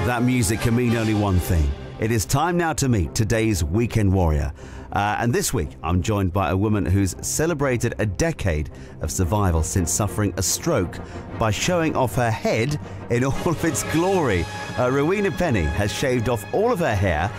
That music can mean only one thing. It is time now to meet today's weekend warrior. And this week, I'm joined by a woman who's celebrated a decade of survival since suffering a stroke by showing off her head in all of its glory. Rowena Penny has shaved off all of her hair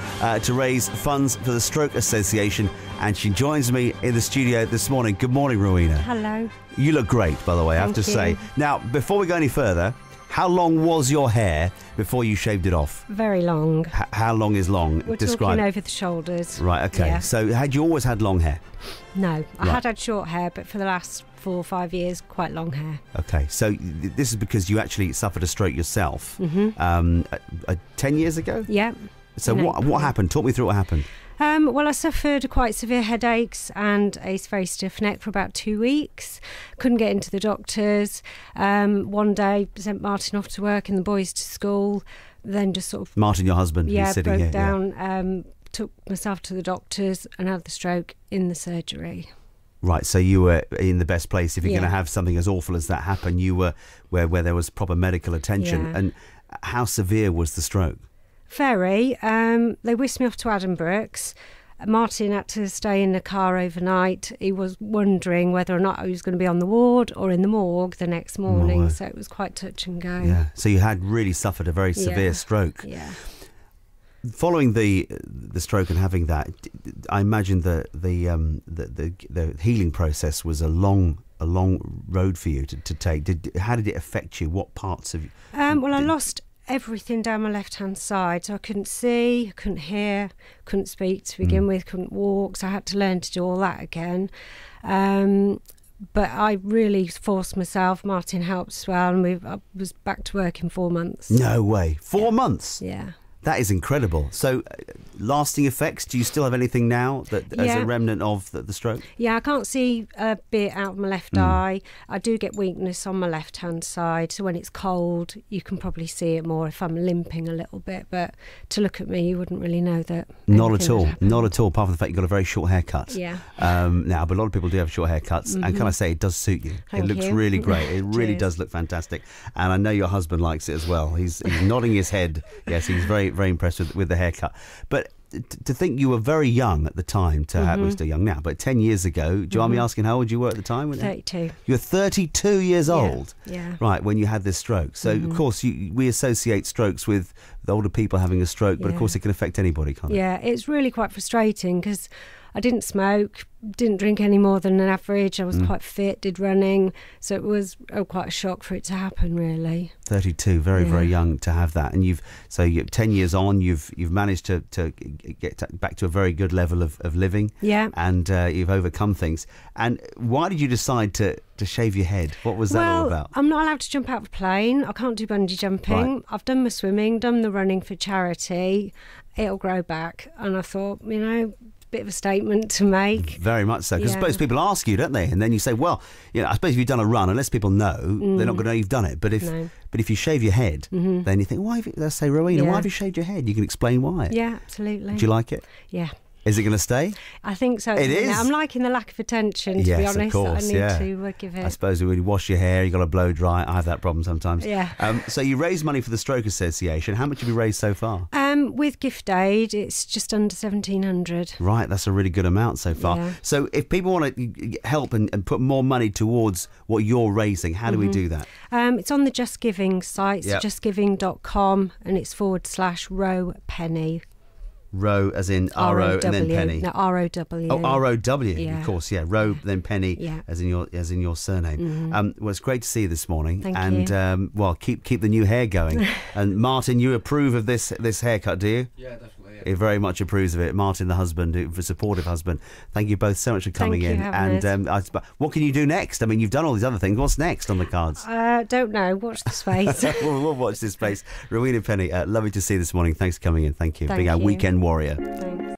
to raise funds for the Stroke Association, and she joins me in the studio this morning. Good morning, Rowena. Hello. You look great, by the way, I have to say. Now, before we go any further, how long was your hair before you shaved it off? Very long. How long is long? We're talking over the shoulders. Right, okay. Yeah. So had you always had long hair? No, I had short hair, but for the last 4 or 5 years, quite long hair. Okay, so this is because you actually suffered a stroke yourself 10 years ago? Yeah. So what happened? Talk me through what happened. Well, I suffered quite severe headaches and a very stiff neck for about 2 weeks. Couldn't get into the doctors. One day, sent Martin off to work and the boys to school. Then just sort of... Martin, your husband, who's sitting broke here. down. Yeah. Took myself to the doctors and had the stroke in the surgery. Right, so you were in the best place. If you're going to have something as awful as that happen, you were where there was proper medical attention. Yeah. And how severe was the stroke? Very. They whisked me off to Addenbrooke's. Martin had to stay in the car overnight. He was wondering whether or not I was going to be on the ward or in the morgue the next morning. So it was quite touch and go. Yeah. So you had really suffered a very severe stroke. Yeah. Following the stroke and having that, I imagine the healing process was a long road for you to take. How did it affect you? What parts of? Well, I lost everything down my left-hand side, so I couldn't see, couldn't hear, couldn't speak to begin with, couldn't walk, so I had to learn to do all that again. But I really forced myself. Martin helped as well, and I was back to work in 4 months. No way. 4 months? Yeah. That is incredible. So, lasting effects, do you still have anything now that as a remnant of the stroke? Yeah, I can't see a bit out of my left eye. I do get weakness on my left-hand side, so when it's cold, you can probably see it more if I'm limping a little bit, but to look at me, you wouldn't really know that. Not at all. Not at all, apart from the fact you've got a very short haircut. Yeah. Now, but a lot of people do have short haircuts, and can I say, it does suit you. Thank it looks you. really great. It really does look fantastic. And I know your husband likes it as well. He's nodding his head. Yes, he's very, very impressed with the haircut. But to think you were very young at the time to have, we're still young now, but 10 years ago, do you mind me asking how old you were at the time? 32. You were 32 years old? Yeah. Right, when you had this stroke. So, of course, we associate strokes with the older people having a stroke, but of course it can affect anybody, can't it? Yeah, it's really quite frustrating because I didn't smoke, didn't drink any more than an average. I was quite fit, did running, so it was quite a shock for it to happen, really. 32, very young to have that, and you're 10 years on. You've managed to get back to a very good level of living. Yeah, and you've overcome things. And why did you decide to shave your head? What was that all about? I'm not allowed to jump out of a plane. I can't do bungee jumping. Right. I've done my swimming, done the running for charity. It'll grow back, and I thought, bit of a statement to make. Very much so, because I suppose people ask you, don't they? And then you say, well, I suppose if you've done a run, unless people know, they're not going to know you've done it. But if you shave your head, then you think, why? Let's say, Rowena, why have you shaved your head? You can explain why. Yeah, absolutely. Do you like it? Yeah. Is it going to stay? I think so. It is? I'm liking the lack of attention, to be honest. Of course, I need to give it. I suppose when you wash your hair, you've got to blow dry. I have that problem sometimes. Yeah. So you raise money for the Stroke Association. How much have you raised so far? With gift aid, it's just under 1,700. Right, that's a really good amount so far. Yeah. So if people want to help and put more money towards what you're raising, how do we do that? It's on the Just Giving site, justgiving.com, and it's /Row Penny. Row as in R-O and then Penny. No, R-O-W. Oh, R-O-W, of course, Row, then Penny, as in your surname. Well, it's great to see you this morning. Thank you. And keep the new hair going. And Martin, you approve of this haircut, do you? Yeah, definitely. He very much approves of it. Martin, the husband, the supportive husband. Thank you both so much for coming in. And what can you do next? I mean, you've done all these other things. What's next on the cards? Don't know. Watch the space. we'll watch this space. Rowena Penny, lovely to see you this morning. Thanks for coming in. Thank you. Thank Being our you. weekend warrior. Thanks.